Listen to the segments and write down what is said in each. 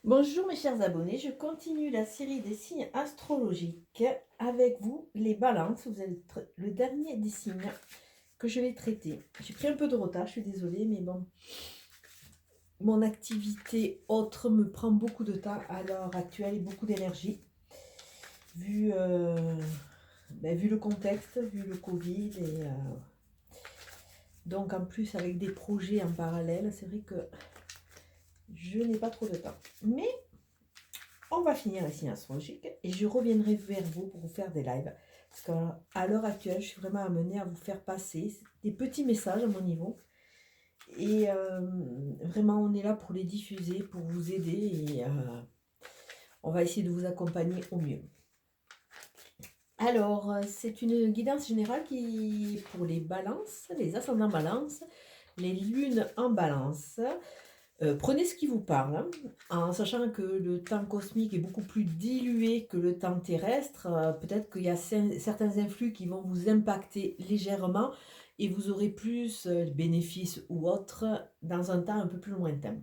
Bonjour mes chers abonnés, je continue la série des signes astrologiques avec vous, les balances. Vous êtes le dernier des signes que je vais traiter. J'ai pris un peu de retard, je suis désolée, mais bon, mon activité autre me prend beaucoup de temps à l'heure actuelle et beaucoup d'énergie. Vu, vu le contexte, vu le Covid et donc en plus avec des projets en parallèle, c'est vrai que je n'ai pas trop de temps. Mais on va finir les signes astrologiques et je reviendrai vers vous pour vous faire des lives. Parce qu'à l'heure actuelle, je suis vraiment amenée à vous faire passer des petits messages à mon niveau. Et vraiment, on est là pour les diffuser, pour vous aider. Et on va essayer de vous accompagner au mieux. Alors, c'est une guidance générale qui est pour les balances, les ascendants balance, les lunes en balance. Prenez ce qui vous parle, hein, en sachant que le temps cosmique est beaucoup plus dilué que le temps terrestre. Peut-être qu'il y a certains influx qui vont vous impacter légèrement et vous aurez plus bénéfices ou autres dans un temps un peu plus lointain.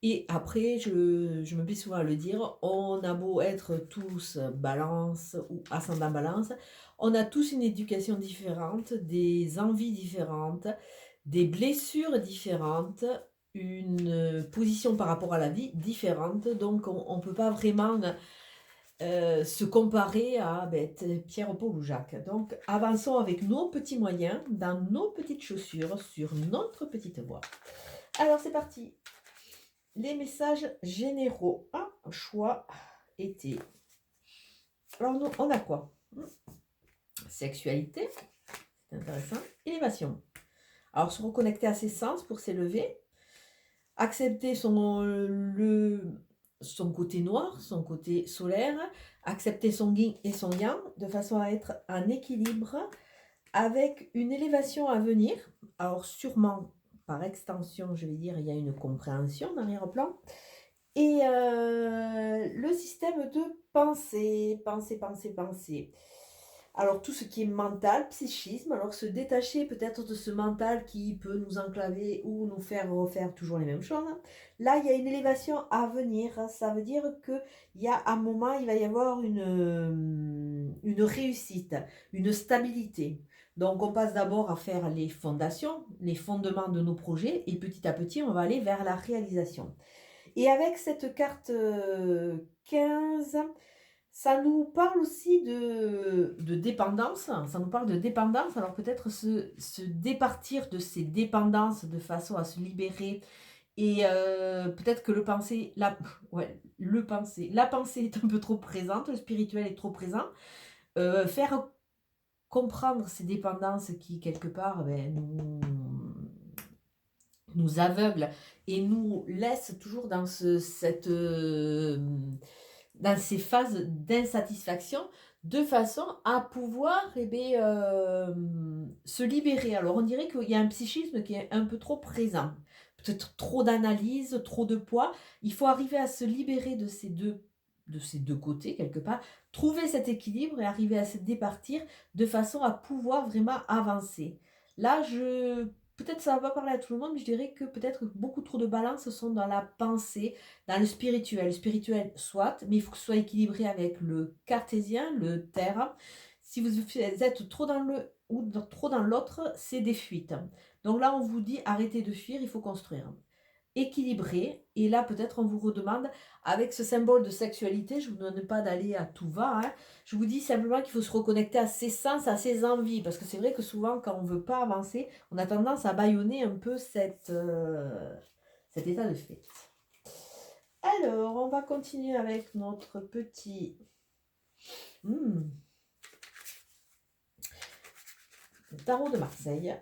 Et après, je me plais souvent à le dire, on a beau être tous balance ou ascendant balance, on a tous une éducation différente, des envies différentes, des blessures différentes, une position par rapport à la vie différente. Donc, on ne peut pas vraiment se comparer à Pierre, Paul ou Jacques. Donc, avançons avec nos petits moyens, dans nos petites chaussures, sur notre petite voie. Alors, c'est parti. Les messages généraux. Ah, choix, été. Alors, nous, on a quoi? Sexualité, c'est intéressant. Élévation. Alors, se reconnecter à ses sens pour s'élever. Accepter son côté noir, son côté solaire. Accepter son yin et son yang de façon à être en équilibre avec une élévation à venir. Alors, sûrement, par extension, je vais dire, il y a une compréhension d'arrière-plan. Et le système de pensée. Alors tout ce qui est mental, psychisme, alors se détacher peut-être de ce mental qui peut nous enclaver ou nous faire refaire toujours les mêmes choses. Là, il y a une élévation à venir. Ça veut dire qu'il y a un moment, il va y avoir une réussite, une stabilité. Donc on passe d'abord à faire les fondations, les fondements de nos projets et petit à petit, on va aller vers la réalisation. Et avec cette carte 15, ça nous parle aussi de dépendance. Ça nous parle de dépendance. Alors peut-être se départir de ces dépendances de façon à se libérer. Et peut-être que la pensée est un peu trop présente, le spirituel est trop présent. Faire comprendre ces dépendances qui, quelque part, nous aveugle et nous laisse toujours dans dans ces phases d'insatisfaction de façon à pouvoir se libérer. Alors on dirait qu'il y a un psychisme qui est un peu trop présent, peut-être trop d'analyse, trop de poids. Il faut arriver à se libérer de ces deux côtés quelque part, trouver cet équilibre et arriver à se départir de façon à pouvoir vraiment avancer. Là, peut-être ça va pas parler à tout le monde, mais je dirais que peut-être beaucoup trop de balance sont dans la pensée, dans le spirituel. Le spirituel, soit, mais il faut que ce soit équilibré avec le cartésien, le terre. Si vous êtes trop dans le ou trop dans l'autre, c'est des fuites. Donc là, on vous dit arrêtez de fuir, il faut construire. Équilibré. Et là, peut-être on vous redemande, avec ce symbole de sexualité, je ne vous donne pas d'aller à tout va, hein. Je vous dis simplement qu'il faut se reconnecter à ses sens, à ses envies. Parce que c'est vrai que souvent, quand on ne veut pas avancer, on a tendance à bâillonner un peu cet état de fait. Alors, on va continuer avec notre petit tarot de Marseille,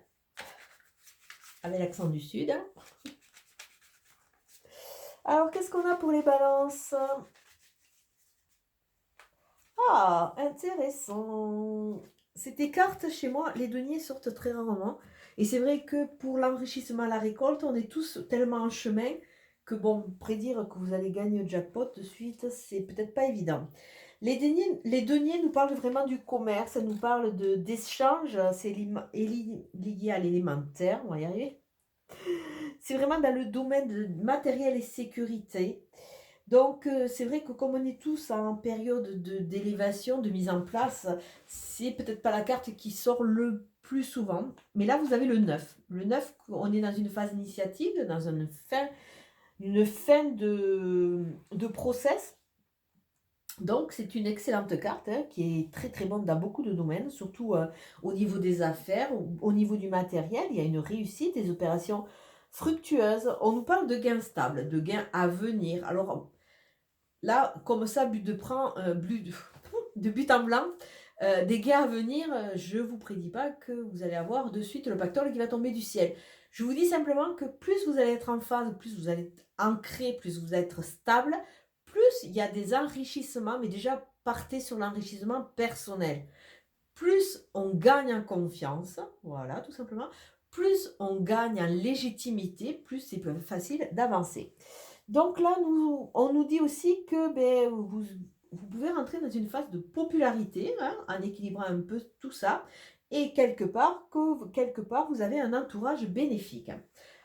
avec l'accent du sud. Alors, qu'est-ce qu'on a pour les balances? Ah, intéressant. Cette carte, chez moi, les deniers sortent très rarement. Et c'est vrai que pour l'enrichissement à la récolte, on est tous tellement en chemin que bon, prédire que vous allez gagner le jackpot de suite, c'est peut-être pas évident. Les deniers nous parlent vraiment du commerce, nous parlent d'échanges, c'est lié à l'élémentaire, on va y arriver. C'est vraiment dans le domaine de matériel et sécurité. Donc, c'est vrai que comme on est tous en période d'élévation, de mise en place, c'est peut-être pas la carte qui sort le plus souvent. Mais là, vous avez le 9. Le 9, on est dans une phase initiative, dans une fin de process. Donc, c'est une excellente carte hein, qui est très très bonne dans beaucoup de domaines, surtout au niveau des affaires, au niveau du matériel. Il y a une réussite, des opérations fructueuses. On nous parle de gains stables, de gains à venir. Alors là, comme ça, de but en blanc, des gains à venir, je ne vous prédis pas que vous allez avoir de suite le pactole qui va tomber du ciel. Je vous dis simplement que plus vous allez être en phase, plus vous allez être ancré, plus vous allez être stable, plus il y a des enrichissements, mais déjà partez sur l'enrichissement personnel. Plus on gagne en confiance, voilà, tout simplement, plus on gagne en légitimité, plus c'est plus facile d'avancer. Donc là, on nous dit aussi que vous pouvez rentrer dans une phase de popularité, hein, en équilibrant un peu tout ça, et quelque part, vous avez un entourage bénéfique.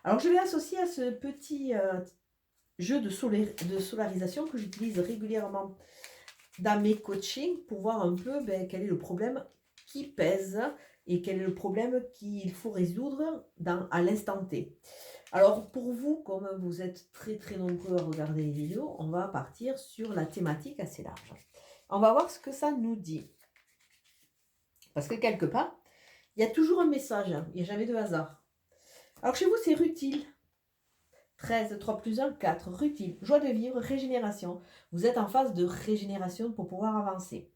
Alors, je vais associer à ce petit jeu de solarisation que j'utilise régulièrement dans mes coachings pour voir un peu quel est le problème qui pèse et quel est le problème qu'il faut résoudre à l'instant T. Alors pour vous, comme vous êtes très très nombreux à regarder les vidéos, on va partir sur la thématique assez large. On va voir ce que ça nous dit. Parce que quelque part, il y a toujours un message, hein, il n'y a jamais de hasard. Alors chez vous, c'est rutile. 13, 3 plus 1, 4, rutile, joie de vivre, régénération. Vous êtes en phase de régénération pour pouvoir avancer.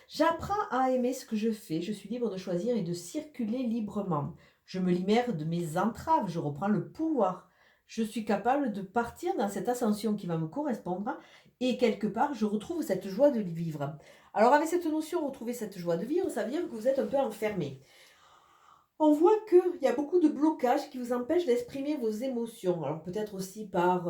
J'apprends à aimer ce que je fais, je suis libre de choisir et de circuler librement. Je me libère de mes entraves, je reprends le pouvoir. Je suis capable de partir dans cette ascension qui va me correspondre et quelque part, je retrouve cette joie de vivre. Alors avec cette notion, retrouver cette joie de vivre, ça veut dire que vous êtes un peu enfermé. On voit qu'il y a beaucoup de blocages qui vous empêchent d'exprimer vos émotions. Alors peut-être aussi par,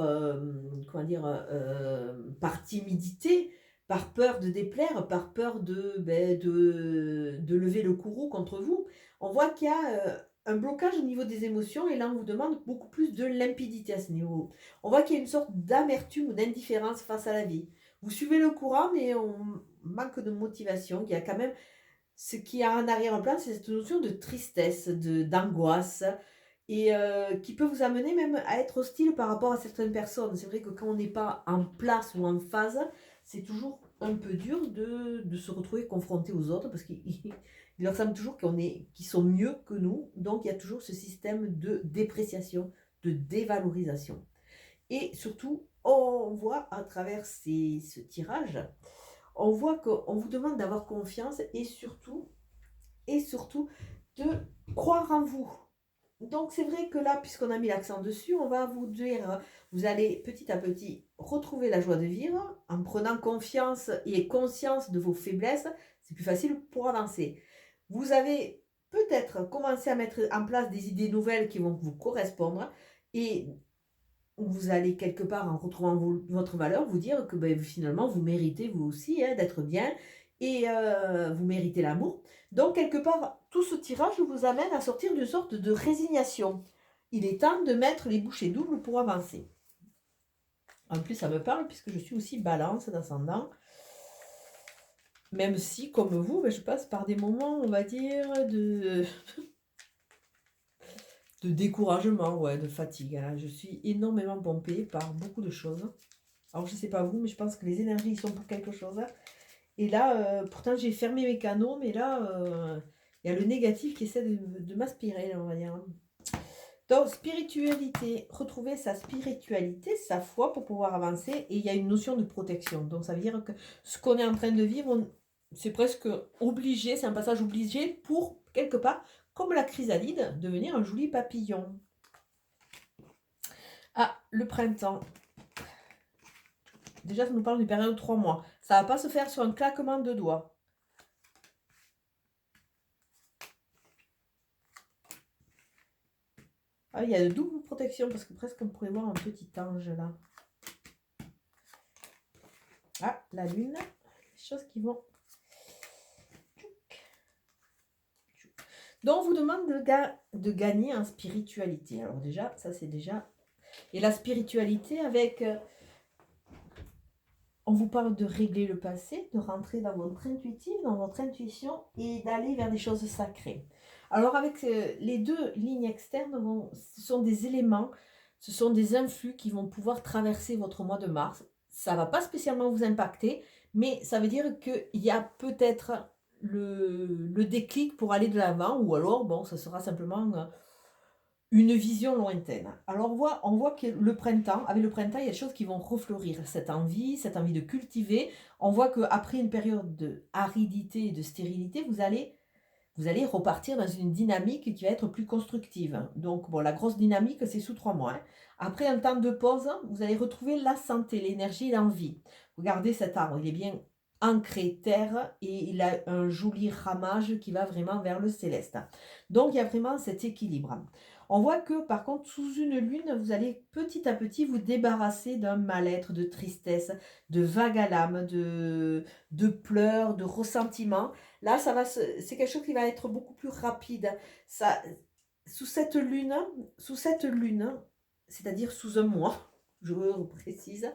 par timidité, par peur de déplaire, par peur de lever le courroux contre vous. On voit qu'il y a un blocage au niveau des émotions et là on vous demande beaucoup plus de limpidité à ce niveau. On voit qu'il y a une sorte d'amertume ou d'indifférence face à la vie. Vous suivez le courant mais on manque de motivation. Il y a quand même ce qui a en arrière-plan, c'est cette notion de tristesse, d'angoisse, et qui peut vous amener même à être hostile par rapport à certaines personnes. C'est vrai que quand on n'est pas en place ou en phase, c'est toujours un peu dur de se retrouver confronté aux autres, parce qu'il leur semble toujours qu'ils sont mieux que nous. Donc il y a toujours ce système de dépréciation, de dévalorisation. Et surtout, on voit à travers ce tirage, on voit qu'on vous demande d'avoir confiance et surtout de croire en vous. Donc c'est vrai que là, puisqu'on a mis l'accent dessus, on va vous dire, vous allez petit à petit retrouver la joie de vivre en prenant confiance et conscience de vos faiblesses. C'est plus facile pour avancer. Vous avez peut-être commencé à mettre en place des idées nouvelles qui vont vous correspondre et vous allez quelque part, en retrouvant votre valeur, vous dire que finalement, vous méritez vous aussi hein, d'être bien et vous méritez l'amour. Donc, quelque part, tout ce tirage vous amène à sortir d'une sorte de résignation. Il est temps de mettre les bouchées doubles pour avancer. En plus, ça me parle puisque je suis aussi balance d'ascendant. Même si, comme vous, je passe par des moments, on va dire, de découragement, ouais, de fatigue. Hein. Je suis énormément pompée par beaucoup de choses. Alors, je ne sais pas vous, mais je pense que les énergies sont pour quelque chose. Hein. Et là, pourtant, j'ai fermé mes canaux, mais là, il y a le négatif qui essaie de m'aspirer, on va dire. Donc, spiritualité, retrouver sa spiritualité, sa foi pour pouvoir avancer. Et il y a une notion de protection. Donc, ça veut dire que ce qu'on est en train de vivre, c'est presque obligé, c'est un passage obligé pour, quelque part, comme la chrysalide, devenir un joli papillon. Ah, le printemps. Déjà, ça nous parle d'une période de 3 mois. Ça ne va pas se faire sur un claquement de doigts. Ah, il y a de double protection parce que presque on pourrait voir un petit ange là. Ah, la lune. Les choses qui vont... Donc, on vous demande de gagner en spiritualité. Alors déjà, ça c'est déjà... Et la spiritualité avec on vous parle de régler le passé, de rentrer dans votre intuitif, dans votre intuition et d'aller vers des choses sacrées. Alors avec les deux lignes externes, ce sont des éléments, ce sont des influx qui vont pouvoir traverser votre mois de mars. Ça ne va pas spécialement vous impacter, mais ça veut dire qu'il y a peut-être le déclic pour aller de l'avant, ou alors, bon, ça sera simplement une vision lointaine. Alors on voit que le printemps, avec le printemps, il y a des choses qui vont refleurir. Cette envie de cultiver. On voit qu'après une période de aridité et de stérilité, vous allez repartir dans une dynamique qui va être plus constructive. Donc, bon, la grosse dynamique, c'est sous 3 mois. Hein. Après un temps de pause, vous allez retrouver la santé, l'énergie et l'envie. Regardez cet arbre, il est bien ancré terre et il a un joli ramage qui va vraiment vers le céleste. Donc, il y a vraiment cet équilibre. On voit que, par contre, sous une lune, vous allez petit à petit vous débarrasser d'un mal-être, de tristesse, de vague à l'âme, de pleurs, de ressentiments. Là, c'est quelque chose qui va être beaucoup plus rapide. Ça, sous cette lune, c'est-à-dire sous un mois, je précise,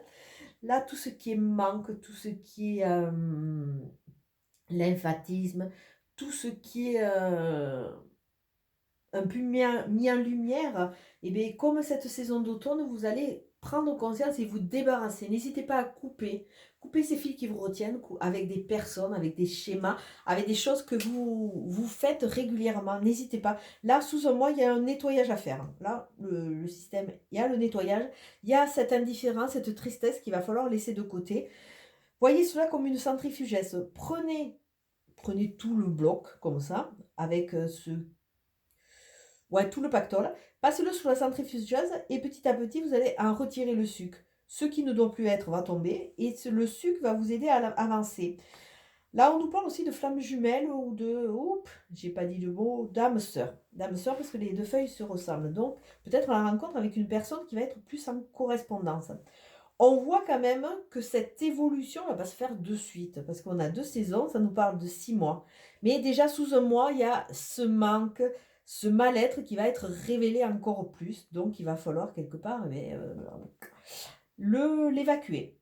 là, tout ce qui est manque, tout ce qui est lymphatisme, tout ce qui est un peu mis en lumière, et bien comme cette saison d'automne, vous allez prendre conscience et vous débarrasser. N'hésitez pas à couper ces fils qui vous retiennent avec des personnes, avec des schémas, avec des choses que vous faites régulièrement. N'hésitez pas. Là, sous un mois, il y a un nettoyage à faire. Là, le système, il y a le nettoyage, il y a cette indifférence, cette tristesse qu'il va falloir laisser de côté. Voyez cela comme une centrifugesse. Prenez tout le bloc comme ça, avec tout le pactole, passez-le sous la centrifugeuse et petit à petit, vous allez en retirer le sucre. Ce qui ne doit plus être va tomber et le sucre va vous aider à avancer. Là, on nous parle aussi de flammes jumelles ou j'ai pas dit le mot, d'âme sœur. D'âme sœur parce que les deux feuilles se ressemblent. Donc, peut-être la rencontre avec une personne qui va être plus en correspondance. On voit quand même que cette évolution ne va pas se faire de suite parce qu'on a 2 saisons, ça nous parle de 6 mois. Mais déjà sous un mois, il y a ce manque, ce mal-être qui va être révélé encore plus. Donc il va falloir quelque part l'évacuer.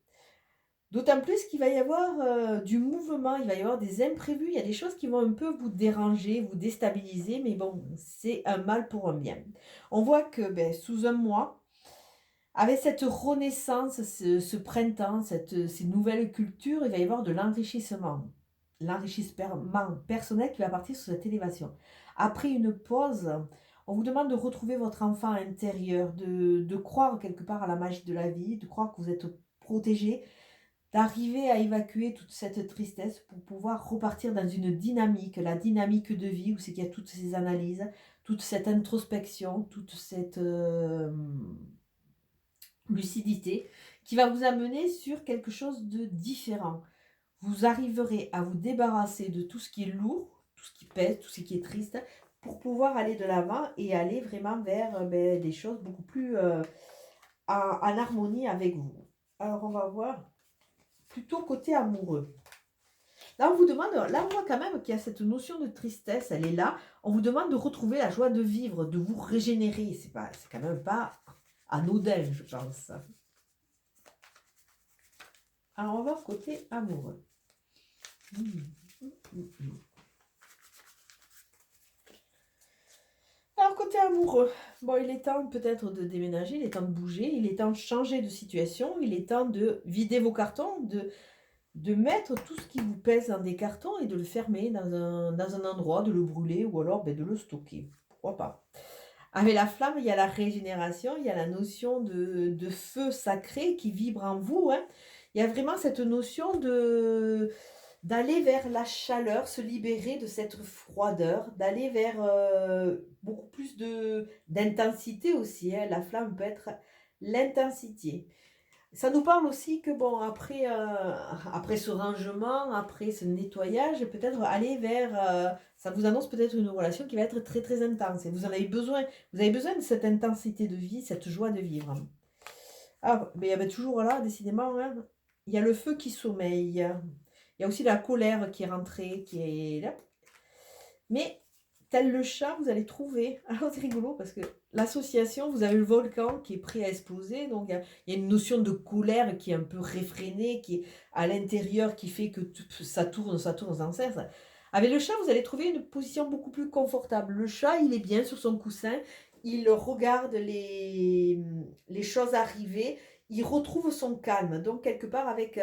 D'autant plus qu'il va y avoir du mouvement, il va y avoir des imprévus, il y a des choses qui vont un peu vous déranger, vous déstabiliser, mais bon, c'est un mal pour un bien. On voit que sous un mois, avec cette renaissance, ce printemps, ces nouvelles cultures, il va y avoir de l'enrichissement. L'enrichissement personnel qui va partir sur cette élévation. Après une pause, on vous demande de retrouver votre enfant intérieur, de croire quelque part à la magie de la vie, de croire que vous êtes protégé, d'arriver à évacuer toute cette tristesse pour pouvoir repartir dans une dynamique, la dynamique de vie où c'est qu'il y a toutes ces analyses, toute cette introspection, toute cette lucidité qui va vous amener sur quelque chose de différent. Vous arriverez à vous débarrasser de tout ce qui est lourd, tout ce qui pèse, tout ce qui est triste, pour pouvoir aller de l'avant et aller vraiment vers des choses beaucoup plus en harmonie avec vous. Alors on va voir plutôt côté amoureux. Là, on vous demande, là on voit quand même qu'il y a cette notion de tristesse, elle est là. On vous demande de retrouver la joie de vivre, de vous régénérer. C'est quand même pas anodin, je pense. Alors, on va voir côté amoureux. Alors, côté amoureux, bon, il est temps peut-être de déménager, il est temps de bouger, il est temps de changer de situation, il est temps de vider vos cartons, de mettre tout ce qui vous pèse dans des cartons et de le fermer dans un endroit, de le brûler ou alors de le stocker. Pourquoi pas? Avec la flamme, il y a la régénération, il y a la notion de feu sacré qui vibre en vous. Hein. Il y a vraiment cette notion d'aller vers la chaleur, se libérer de cette froideur, d'aller vers beaucoup plus d'intensité aussi. Hein. La flamme peut être l'intensité. Ça nous parle aussi que, bon, après ce rangement, après ce nettoyage, peut-être aller vers... ça vous annonce peut-être une relation qui va être très, très intense. Et vous avez besoin de cette intensité de vie, cette joie de vivre. Ah, mais il y a toujours là, décidément, hein, il y a le feu qui sommeille. Il y a aussi la colère qui est rentrée, qui est là. Mais tel le chat, vous allez trouver, alors c'est rigolo parce que l'association, vous avez le volcan qui est prêt à exploser, donc il y a une notion de colère qui est un peu réfrénée, qui est à l'intérieur, qui fait que ça tourne sans cesse. Avec le chat, vous allez trouver une position beaucoup plus confortable. Le chat, il est bien sur son coussin, il regarde les choses arriver, il retrouve son calme. Donc quelque part avec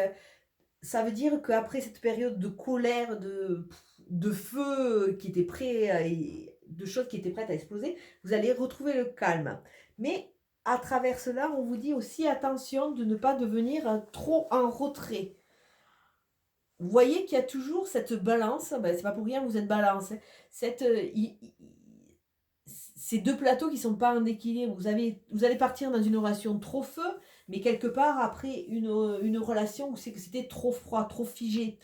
ça veut dire qu'après cette période de colère, de feu qui était prêt et de choses qui étaient prêtes à exploser, vous allez retrouver le calme. Mais à travers cela, on vous dit aussi attention de ne pas devenir trop en retrait. Vous voyez qu'il y a toujours cette balance, ben, c'est pas pour rien que vous êtes balance, hein. Ces deux plateaux qui sont pas en équilibre. Vous allez partir dans une relation trop feu, mais quelque part après une relation où c'est que c'était trop froid, trop figé.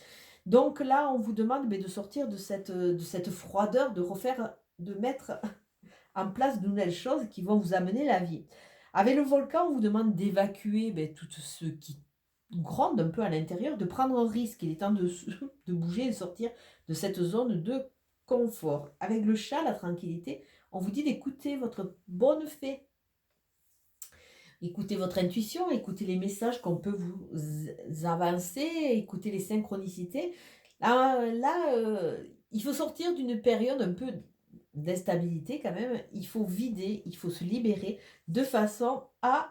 Donc là, on vous demande de sortir de cette froideur, de mettre en place de nouvelles choses qui vont vous amener la vie. Avec le volcan, on vous demande d'évacuer tout ce qui gronde un peu à l'intérieur, de prendre un risque. Il est temps de bouger, de sortir de cette zone de confort. Avec le chat, la tranquillité, on vous dit d'écouter votre bonne fée. Écoutez votre intuition, écoutez les messages qu'on peut vous avancer, écoutez les synchronicités. Il faut sortir d'une période un peu d'instabilité quand même. Il faut vider, il faut se libérer de façon à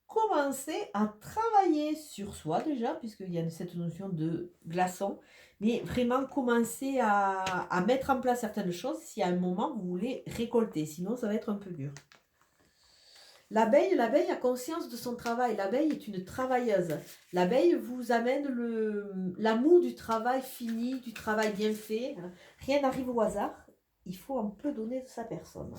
commencer à travailler sur soi déjà, puisqu'il y a cette notion de glaçon, mais vraiment commencer à mettre en place certaines choses si à un moment vous voulez récolter, sinon ça va être un peu dur. L'abeille a conscience de son travail. L'abeille est une travailleuse. L'abeille vous amène l'amour du travail fini, du travail bien fait. Rien n'arrive au hasard. Il faut un peu donner de sa personne.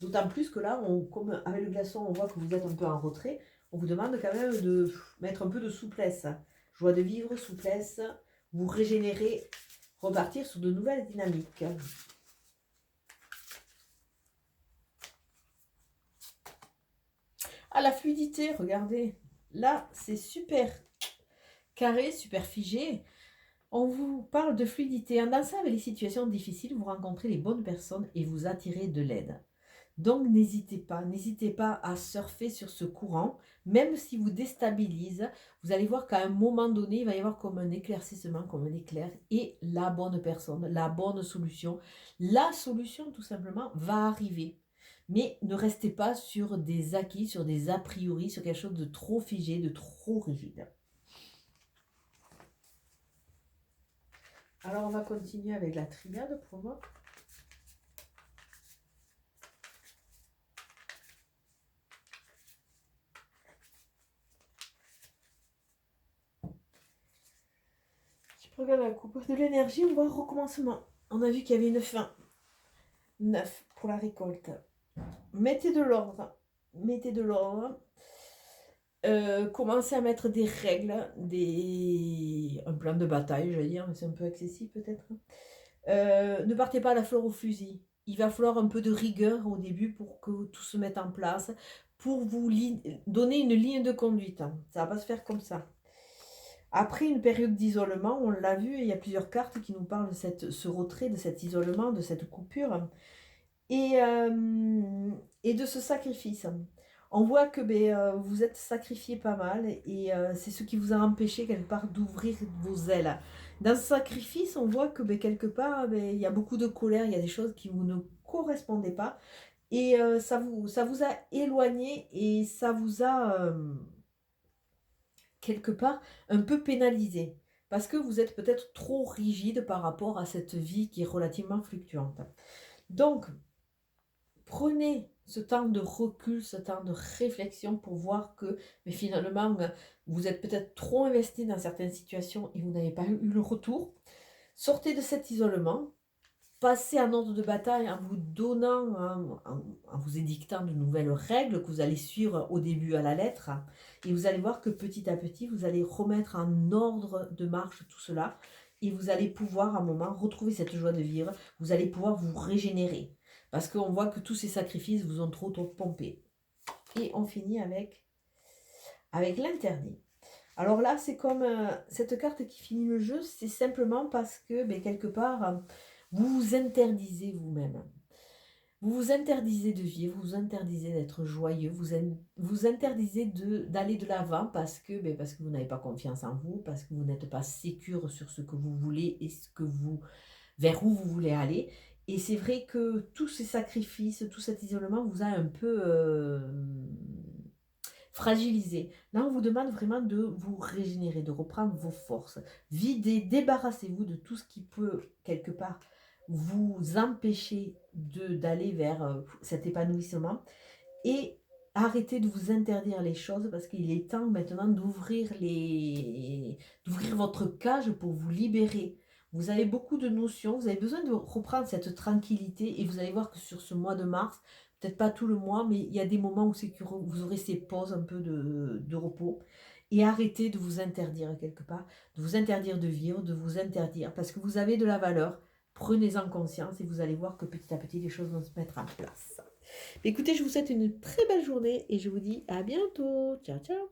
D'autant plus que là, comme avec le glaçon, on voit que vous êtes un peu en retrait. On vous demande quand même de mettre un peu de souplesse. Joie de vivre, souplesse, vous régénérer, repartir sur de nouvelles dynamiques. Ah, la fluidité, regardez. Là, c'est super carré, super figé. On vous parle de fluidité. En dansant avec les situations difficiles, vous rencontrez les bonnes personnes et vous attirez de l'aide. Donc, n'hésitez pas à surfer sur ce courant. Même si vous déstabilise, vous allez voir qu'à un moment donné, il va y avoir comme un éclaircissement, comme un éclair, et la bonne personne, la bonne solution. La solution, tout simplement, va arriver. Mais ne restez pas sur des acquis, sur des a priori, sur quelque chose de trop figé, de trop rigide. Alors, on va continuer avec la triade pour moi. Si je regarde la coupe de l'énergie, on voit un recommencement. On a vu qu'il y avait une fin. 9 pour la récolte. Mettez de l'ordre. Mettez de l'ordre. Commencez à mettre des règles, un plan de bataille, je vais dire, mais c'est un peu excessif peut-être. Ne partez pas à la fleur au fusil. Il va falloir un peu de rigueur au début pour que tout se mette en place, pour vous donner une ligne de conduite. Ça ne va pas se faire comme ça. Après une période d'isolement, on l'a vu, il y a plusieurs cartes qui nous parlent de ce retrait, de cet isolement, de cette coupure et de ce sacrifice. On voit que vous êtes sacrifié pas mal et c'est ce qui vous a empêché quelque part d'ouvrir vos ailes. Dans ce sacrifice, on voit que quelque part, il y a beaucoup de colère, il y a des choses qui vous ne correspondaient pas et ça vous a éloigné et ça vous a quelque part un peu pénalisé parce que vous êtes peut-être trop rigide par rapport à cette vie qui est relativement fluctuante. Donc, prenez ce temps de recul, ce temps de réflexion pour voir que mais finalement, vous êtes peut-être trop investi dans certaines situations et vous n'avez pas eu le retour. Sortez de cet isolement, passez en ordre de bataille en vous donnant, en vous édictant de nouvelles règles que vous allez suivre au début à la lettre. Et vous allez voir que petit à petit, vous allez remettre en ordre de marche tout cela. Et vous allez pouvoir à un moment retrouver cette joie de vivre. Vous allez pouvoir vous régénérer. Parce qu'on voit que tous ces sacrifices vous ont trop pompé. Et on finit avec l'interdit. Alors là, c'est comme cette carte qui finit le jeu, c'est simplement parce que quelque part, Vous vous interdisez vous-même. Vous vous interdisez de vivre, vous vous interdisez d'être joyeux, vous interdisez d'aller de l'avant parce que vous n'avez pas confiance en vous, parce que vous n'êtes pas sécure sur ce que vous voulez et vers où vous voulez aller. Et c'est vrai que tous ces sacrifices, tout cet isolement vous a un peu fragilisé. Là, on vous demande vraiment de vous régénérer, de reprendre vos forces. Videz, débarrassez-vous de tout ce qui peut, quelque part, vous empêcher d'aller vers cet épanouissement et arrêtez de vous interdire les choses parce qu'il est temps maintenant d'ouvrir votre cage pour vous libérer. Vous avez beaucoup de notions, vous avez besoin de reprendre cette tranquillité et vous allez voir que sur ce mois de mars, peut-être pas tout le mois, mais il y a des moments où vous aurez ces pauses un peu de repos et arrêtez de vous interdire quelque part, de vous interdire de vivre, de vous interdire parce que vous avez de la valeur. Prenez-en conscience et vous allez voir que petit à petit les choses vont se mettre en place. Écoutez, je vous souhaite une très belle journée et je vous dis à bientôt. Ciao, ciao.